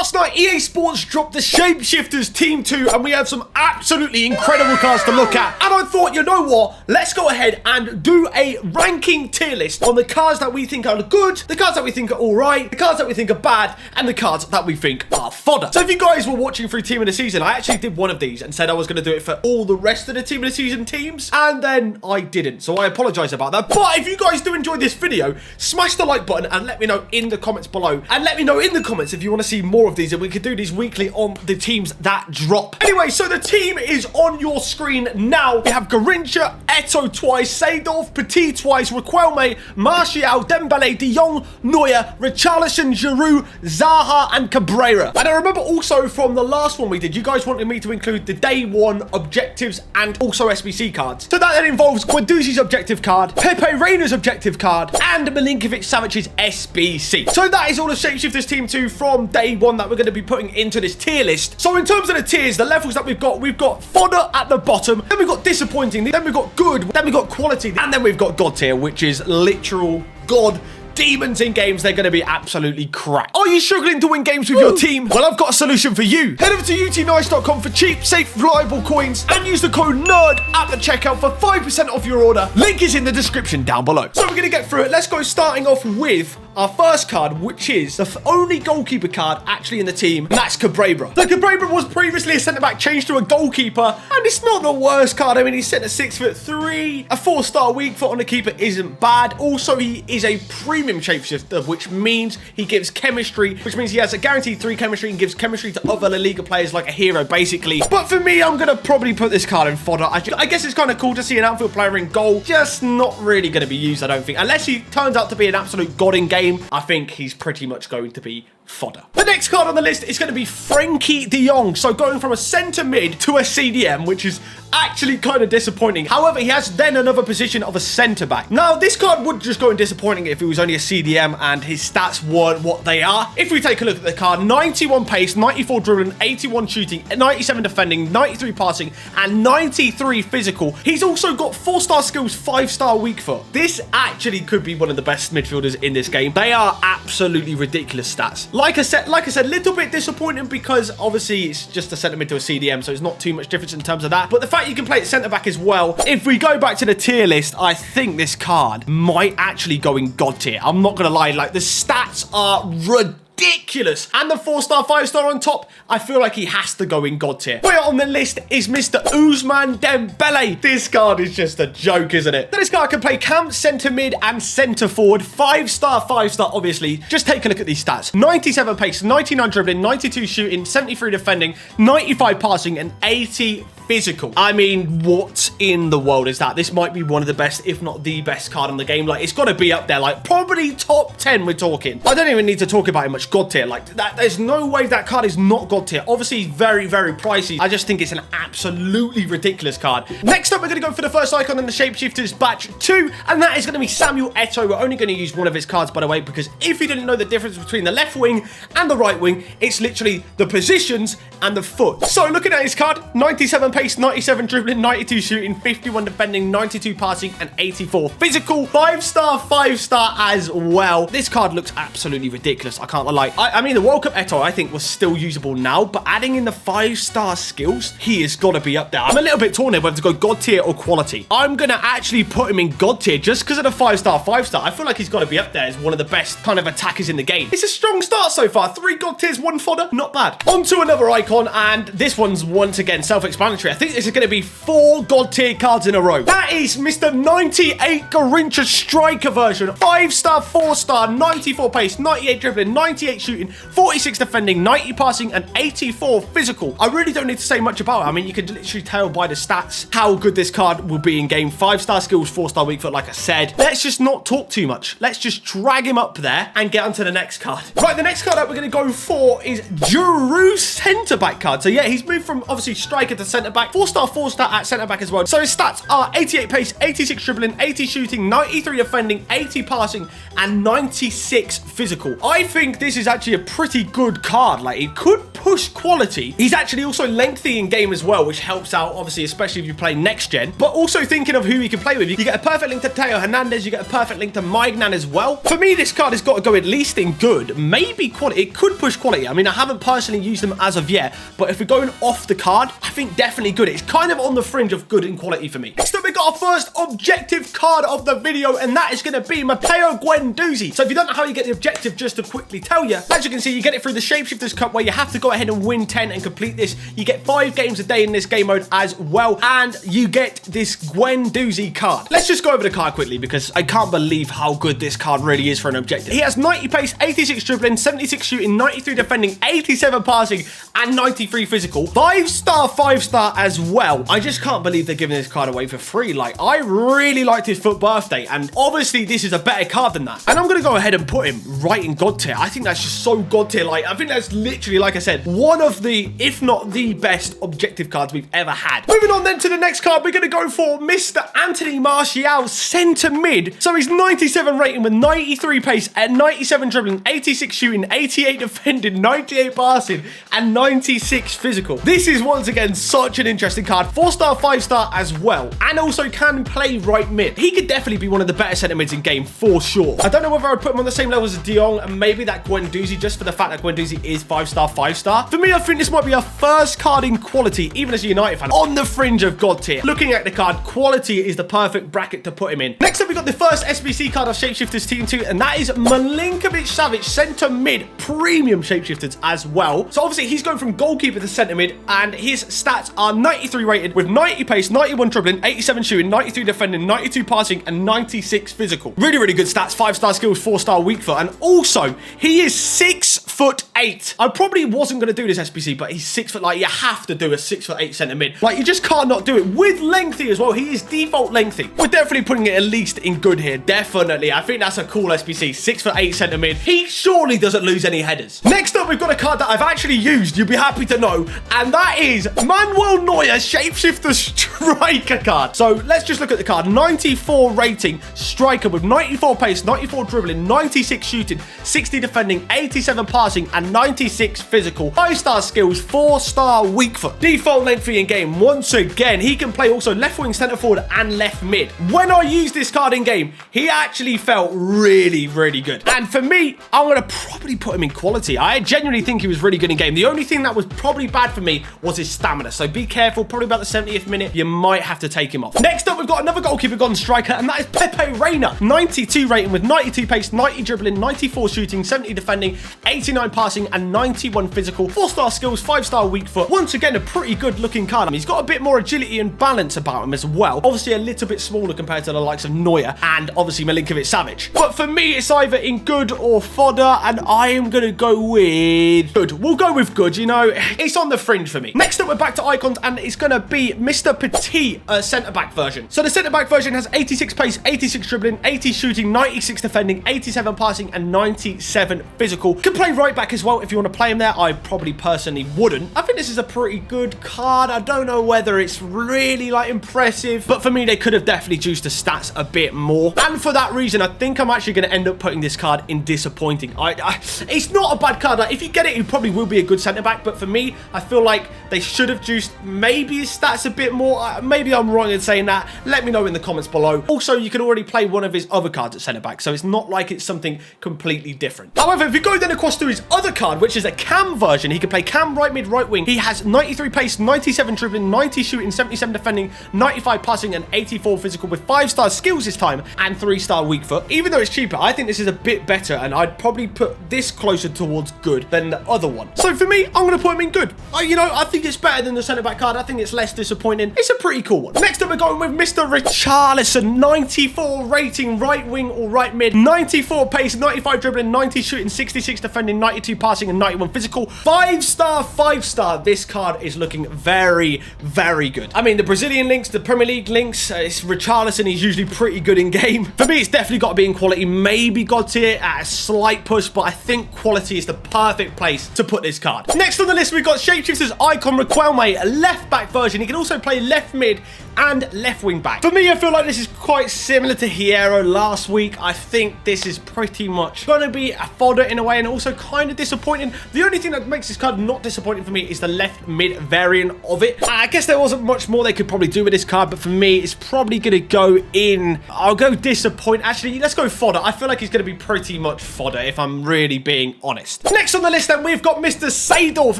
last night, EA Sports dropped the Shapeshifters Team 2, and we have some absolutely incredible cards to look at. And I thought, you know what? Let's go ahead and do a ranking tier list on the cards that we think are good, the cards that we think are alright, the cards that we think are bad, and the cards that we think are fodder. So if you guys were watching through Team of the Season, I actually did one of these and said I was going to do it for all the rest of the Team of the Season teams, and then I didn't. So I apologise about that. But if you guys do enjoy this video, smash the like button and let me know in the comments below. And let me know in the comments if you want to see more of these, and we could do these weekly on the teams that drop. Anyway, so the team is on your screen now. We have Garrincha, Eto'o twice, Seedorf, Petit twice, Riquelme, Martial, Dembele, De Jong, Neuer, Richarlison, Giroud, Zaha, and Cabrera. And I remember also from the last one we did, you guys wanted me to include the day one objectives and also SBC cards. So that then involves Guendouzi's objective card, Pepe Reina's objective card, and Milinkovic-Savic's SBC. So that is all the Shapeshifters Team 2 from day one that we're going to be putting into this tier list. So in terms of the tiers, the levels that we've got fodder at the bottom, then we've got disappointing, then we've got good, then we've got quality, and then we've got God tier, which is literal God demons in games. They're going to be absolutely crap. Are you struggling to win games with your team? Well, I've got a solution for you. Head over to utnice.com for cheap, safe, reliable coins and use the code NERD at the checkout for 5% off your order. Link is in the description down below. So we're going to get through it. Let's go starting off with our first card, which is the only goalkeeper card actually in the team, and that's Cabrera. The Cabrera was previously a centre-back changed to a goalkeeper, and it's not the worst card. I mean, he's set at 6'3". A 4-star weak foot on the keeper isn't bad. Also, he is a premium shapeshifter, which means he gives chemistry, which means he has a guaranteed 3 chemistry and gives chemistry to other La Liga players like a hero, basically. But for me, I'm going to probably put this card in fodder. I guess it's kind of cool to see an outfield player in goal. Just not really going to be used, I don't think. Unless he turns out to be an absolute god in game, I think he's pretty much going to be fodder. The next card on the list is going to be Frenkie de Jong. So going from a centre mid to a CDM, which is actually kind of disappointing. However, he has then another position of a centre back. Now, this card would just go in disappointing if it was only a CDM and his stats weren't what they are. If we take a look at the card, 91 pace, 94 dribbling, 81 shooting, 97 defending, 93 passing, and 93 physical. He's also got 4-star skills, 5-star weak foot. This actually could be one of the best midfielders in this game. They are absolutely ridiculous stats. Like I said, little bit disappointing because obviously it's just a centre mid to a CDM, so it's not too much difference in terms of that. But the fact you can play at centre back as well. If we go back to the tier list, I think this card might actually go in God tier. I'm not gonna lie, like the stats are ridiculous. And the 4-star, 5-star on top, I feel like he has to go in God tier. Where on the list is Mr. Ousmane Dembele. This card is just a joke, isn't it? This card can play camp, centre mid, and centre forward. 5-star, 5-star, obviously. Just take a look at these stats. 97 pace, 99 dribbling, 92 shooting, 73 defending, 95 passing, and 80 physical. I mean, what in the world is that? This might be one of the best, if not the best card in the game. Like, it's got to be up there. Like, probably top 10 we're talking. I don't even need to talk about it much. God tier. Like, that. There's no way that card is not God tier. Obviously, very, very pricey. I just think it's an absolutely ridiculous card. Next up, we're going to go for the first icon in the Shapeshifters Batch 2, and that is going to be Samuel Eto'o. We're only going to use one of his cards, by the way, because if you didn't know the difference between the left wing and the right wing, it's literally the positions and the foot. So, looking at his card, 97 pace, 97 dribbling, 92 shooting, 51 defending, 92 passing, and 84 physical. 5-star, 5-star as well. This card looks absolutely ridiculous. I can't lie. I mean, the World Cup Eto'o, I think, was still usable now, but adding in the 5-star skills, he has got to be up there. I'm a little bit torn here whether to go God tier or quality. I'm going to actually put him in God tier just because of the 5-star, 5-star. I feel like he's got to be up there as one of the best kind of attackers in the game. It's a strong start so far. 3 God tiers, 1 fodder. Not bad. On to another icon, and this one's once again self-explanatory. I think this is going to be 4 God tier cards in a row. That is Mr. 98 Garrincha striker version. 5-star, 4-star, 94 pace, 98 dribbling, 98 shooting, 46 defending, 90 passing, and 84 physical. I really don't need to say much about it. I mean, you can literally tell by the stats how good this card will be in game. 5-star skills, 4-star weak foot, like I said. Let's just not talk too much. Let's just drag him up there and get onto the next card. Right, the next card that we're going to go for is Giroud centre-back card. So yeah, he's moved from obviously striker to centre-back. 4-star, 4-star at centre-back as well. So his stats are 88 pace, 86 dribbling, 80 shooting, 93 defending, 80 passing, and 96 physical. I think this is actually a pretty good card. Like, it could push quality, he's actually also lengthy in game as well, which helps out, obviously, especially if you play next gen. But also thinking of who you can play with, you get a perfect link to Teo Hernandez, you get a perfect link to Maignan as well. For me, this card has got to go at least in good, maybe quality. It could push quality. I mean, I haven't personally used them as of yet, but if we're going off the card, I think definitely good. It's kind of on the fringe of good in quality for me. So we got our first objective card of the video, and that is going to be Matteo Guendouzi. So if you don't know how you get the objective, just to quickly tell you, as you can see, you get it through the Shapeshifters Cup, where you have to go ahead and win 10 and complete this. You get 5 games a day in this game mode as well, and you get this Guendouzi card. Let's just go over the card quickly, because I can't believe how good this card really is for an objective. He has 90 pace, 86 dribbling, 76 shooting, 93 defending, 87 passing, and 93 physical. 5-star, 5-star as well. I just can't believe they're giving this card away for free. Like, I really liked his FUT birthday, and obviously this is a better card than that. And I'm going to go ahead and put him right in God tier. I think that's just so God tier. Like, I think that's literally, like I said, one of the, if not the best objective cards we've ever had. Moving on then to the next card, we're going to go for Mr. Anthony Martial, centre mid. So he's 97 rating with 93 pace and 97 dribbling, 86 shooting, 88 defending, 98 passing, and 96 physical. This is once again such an interesting card. 4-star, 5-star as well, and also can play right mid. He could definitely be one of the better centre mids in game for sure. I don't know whether I'd put him on the same level as De Jong and maybe that Guendouzi, just for the fact that Guendouzi is 5-star, 5-star. For me, I think this might be our first card in quality, even as a United fan, on the fringe of God tier. Looking at the card, quality is the perfect bracket to put him in. Next up, we got the first SBC card of Shapeshifters Team 2, and that is Milinkovic-Savic, centre mid, premium Shapeshifters as well. So obviously, he's going from goalkeeper to centre mid, and his stats are 93 rated with 90 pace, 91 dribbling, 87 shooting, 93 defending, 92 passing, and 96 physical. Really, really good stats. 5-star skills, 4-star weak foot, and also he is 6'8". I probably wasn't going to do this SBC, but he's 6 foot. Like, you have to do a 6'8" centre mid. Like, you just can't not do it with lengthy as well. He is default lengthy. We're definitely putting it at least in good here. Definitely. I think that's a cool SBC. 6'8" centre mid. He surely doesn't lose any headers. Next up, we've got a card that I've actually used. You'll be happy to know, and that is Manuel Neuer Shapeshifter Striker card. So let's just look at the card. 94 rating striker with 94 pace, 94 dribbling, 96 shooting, 60 defending, 87 passing, and 96 physical. 5-star skills, 4-star weak foot. Default lengthy in game. Once again, he can play also left wing, centre forward, and left mid. When I used this card in game, he actually felt really, really good. And for me, I'm going to probably put him in quality. I genuinely think he was really good in game. The only thing that was probably bad for me was his stamina. So be careful. Probably about the 70th minute, you might have to take him off. Next up, we've got another goalkeeper gone striker, and that is Pepe Reina. 92 rating with 92 pace, 90 dribbling, 94 shooting, 70 defending, 89 passing, and 91 physical. 4-star skills, 5-star weak foot. Once again, a pretty good looking card. I mean, he's got a bit more agility and balance about him as well. Obviously, a little bit smaller compared to the likes of Neuer and obviously Milinkovic-Savic. But for me, it's either in good or fodder, and I am going to go with good. We'll go with good, you know. It's on the fringe for me. Next up, we're back to icons, and it's going to be Mr. Petit, centre-back version. So the centre-back version has 86 pace, 86 dribbling, 80 shooting, 96 defending, 87 passing, and 97 physical. Can play right back as well if you want to play him there. I probably personally wouldn't. I think this is a pretty good card. I don't know whether it's really like impressive, but for me, they could have definitely juiced the stats a bit more. And for that reason, I think I'm actually going to end up putting this card in disappointing. It's not a bad card. Like, if you get it, it probably will be a good centre-back, but for me, I feel like they should have juiced maybe his stats a bit more. Maybe I'm wrong in saying that. Let me know in the comments below. Also, you can already play one of his other cards at centre-back, so it's not like it's something completely different. However, if you go then across to his other card, which is a cam version, he can play cam, right mid, right wing. He has 93 pace, 97 dribbling, 90 shooting, 77 defending, 95 passing, and 84 physical with 5-star skills this time and 3-star weak foot. Even though it's cheaper, I think this is a bit better, and I'd probably put this closer towards good than the other one. So for me, I'm going to put him in good. You know, I think it's better than the centre-back card. I think it's less disappointing. It's a pretty cool one. Next up, we're going with Mr. Richarlison, 94 rating, right wing or right mid, 94 pace, 95 dribbling, 90 shooting, 66 defending, 92 passing, and 91 physical. 5-star, 5-star. This card is looking very, very good. I mean, the Brazilian links, the Premier League links, it's Richarlison. He's usually pretty good in game. For me, it's definitely got to be in quality. Maybe God tier at a slight push, but I think quality is the perfect place to put this card. Next on the list, we've got Shapeshifters Icon Riquelme, left back version. He can also play left mid and left wing back. For me, I feel like this is quite similar to Hierro last week. I think this is pretty much going to be a fodder in a way, and also kind of disappointing. The only thing that makes this card not disappointing for me is the left mid variant of it. I guess there wasn't much more they could probably do with this card, but for me, it's probably going to go in. I'll go disappoint. Actually, let's go fodder. I feel like he's going to be pretty much fodder, if I'm really being honest. Next on the list, then, we've got Mr. Seedorf,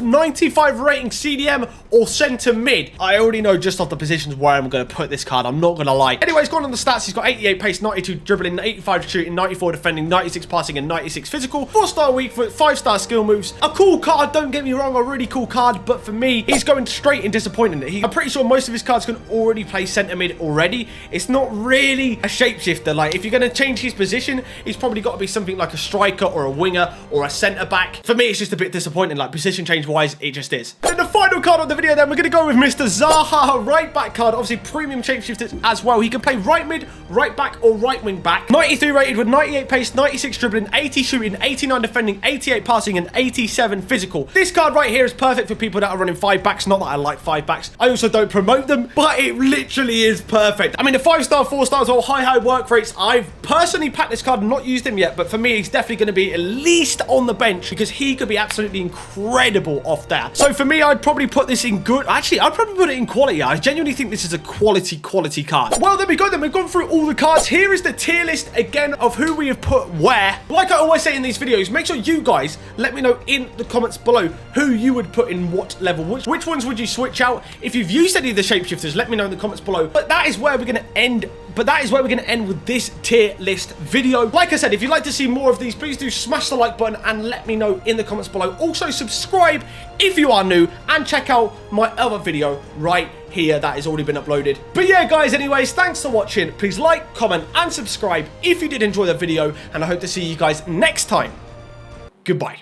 95 rating CDM or centre mid. I already know just off the positions where I'm going to put this card. I'm not going to lie. Anyways, going on the stats, he's got 88 pace, 92 dribbling, 85 shooting, 94 defending, 96 passing, and 96 physical. 4-star weak foot, 5-star skill moves. A cool card, don't get me wrong, a really cool card, but for me, he's going straight in disappointing. I'm pretty sure most of his cards can already play centre mid already. It's not really a shapeshifter. Like, if you're going to change his position, he's probably got to be something like a striker or a winger or a centre back. For me, it's just a bit disappointing. Like, position change wise, it just is. And the final card of the video, then, we're going to go with Mr. Zaha, right back card. Obviously, premium shapeshifters as well. He can play right mid, right back, or right wing back. 93 rated with 98 pace, 96 dribbling, 80 shooting, 89 defending, 88 passing, and 87 physical. This card right here is perfect for people that are running 5 backs. Not that I like 5 backs. I also don't promote them, but it literally is perfect. I mean, the 5-star, 4-stars, or high work rates, I've personally packed this card and not used him yet, but for me, he's definitely going to be at least on the bench because he could be absolutely incredible off there. So for me, I'd probably put this in good. Actually, I'd probably put it in quality. I genuinely think this is a quality card. Well, there we go then. We've gone through all the cards. Here is the tier list again of who we have put where. Like I always say in these videos, make sure you guys let me know in the comments below who you would put in what level. Which ones would you switch out? If you've used any of the shapeshifters, let me know in the comments below. But that is where we're going to end. With this tier list video. Like I said, if you'd like to see more of these, please do smash the like button and let me know in the comments below. Also, subscribe if you are new and check out my other video right here that has already been uploaded. But yeah, guys, anyways, thanks for watching. Please like, comment, and subscribe if you did enjoy the video, and I hope to see you guys next time. Goodbye.